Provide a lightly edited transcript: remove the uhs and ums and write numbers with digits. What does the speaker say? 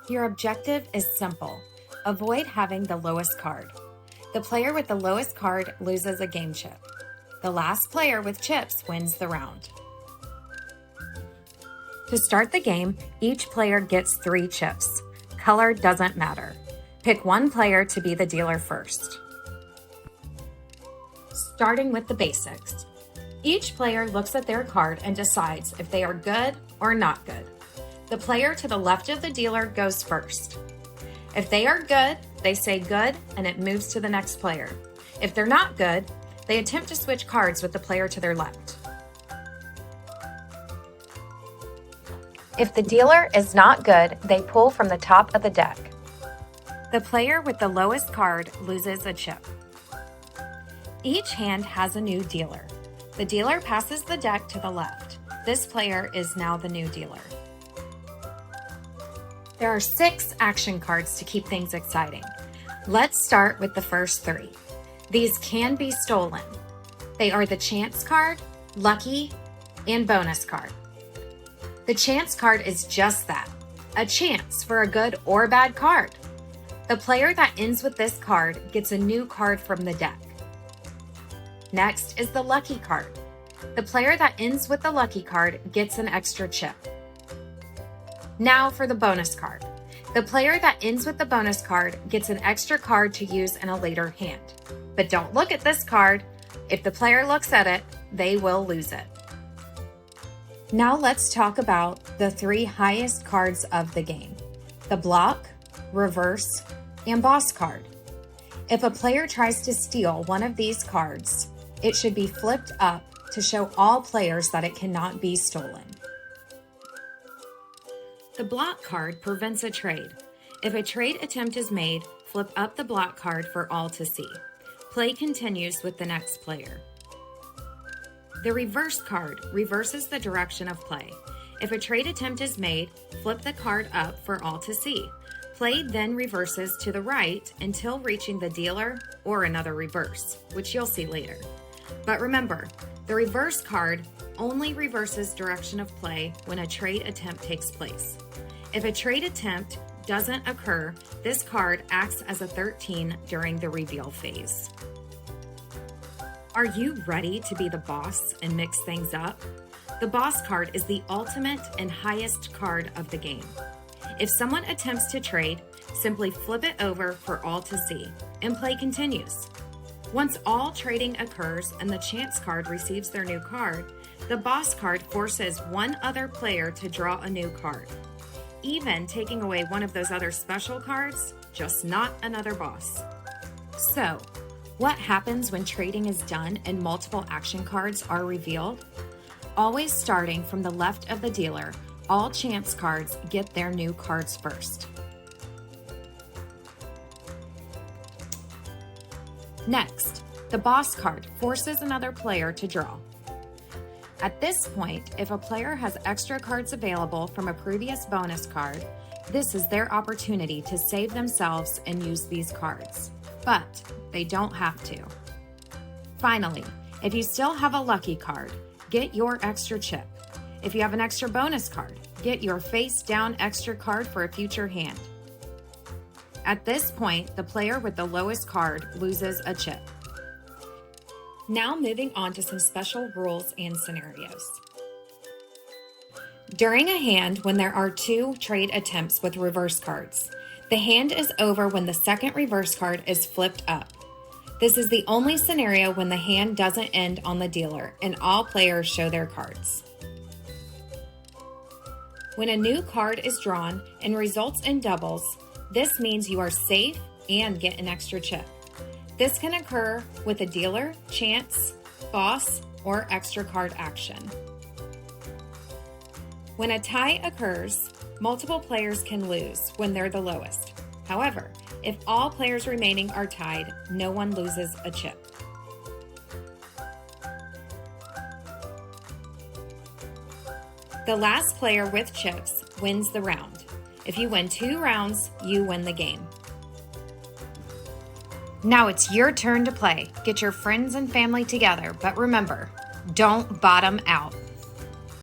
Your objective is simple. Avoid having the lowest card. The player with the lowest card loses a game chip. The last player with chips wins the round. To start the game, each player gets 3 chips. Color doesn't matter. Pick one player to be the dealer first. Starting with the basics. Each player looks at their card and decides if they are good or not good. The player to the left of the dealer goes first. If they are good, they say good and it moves to the next player. If they're not good, they attempt to switch cards with the player to their left. If the dealer is not good, they pull from the top of the deck. The player with the lowest card loses a chip. Each hand has a new dealer. The dealer passes the deck to the left. This player is now the new dealer. There are 6 action cards to keep things exciting. Let's start with the first 3. These can be stolen. They are the chance card, lucky, and bonus card. The chance card is just that, a chance for a good or bad card. The player that ends with this card gets a new card from the deck. Next is the lucky card. The player that ends with the lucky card gets an extra chip. Now for the bonus card. The player that ends with the bonus card gets an extra card to use in a later hand. But don't look at this card. If the player looks at it, they will lose it. Now let's talk about the 3 highest cards of the game: the block, reverse, and boss card. If a player tries to steal one of these cards, it should be flipped up to show all players that it cannot be stolen. The block card prevents a trade. If a trade attempt is made, flip up the block card for all to see. Play continues with the next player. The reverse card reverses the direction of play. If a trade attempt is made, flip the card up for all to see. Play then reverses to the right until reaching the dealer or another reverse, which you'll see later. But remember, the reverse card only reverses direction of play when a trade attempt takes place. If a trade attempt doesn't occur, this card acts as a 13 during the reveal phase. Are you ready to be the boss and mix things up? The boss card is the ultimate and highest card of the game. If someone attempts to trade, simply flip it over for all to see, and play continues. Once all trading occurs and the chance card receives their new card, the boss card forces one other player to draw a new card, even taking away one of those other special cards, just not another boss. So, what happens when trading is done and multiple action cards are revealed? Always starting from the left of the dealer, all chance cards get their new cards first. Next, the boss card forces another player to draw. At this point, if a player has extra cards available from a previous bonus card, this is their opportunity to save themselves and use these cards. But they don't have to. Finally, if you still have a lucky card, get your extra chip. If you have an extra bonus card, get your face down extra card for a future hand. At this point, the player with the lowest card loses a chip. Now moving on to some special rules and scenarios. During a hand when there are 2 trade attempts with reverse cards, the hand is over when the second reverse card is flipped up. This is the only scenario when the hand doesn't end on the dealer and all players show their cards. When a new card is drawn and results in doubles, this means you are safe and get an extra chip. This can occur with a dealer, chance, boss, or extra card action. When a tie occurs, multiple players can lose when they're the lowest. However, if all players remaining are tied, no one loses a chip. The last player with chips wins the round. If you win 2 rounds, you win the game. Now it's your turn to play. Get your friends and family together, but remember, don't bottom out.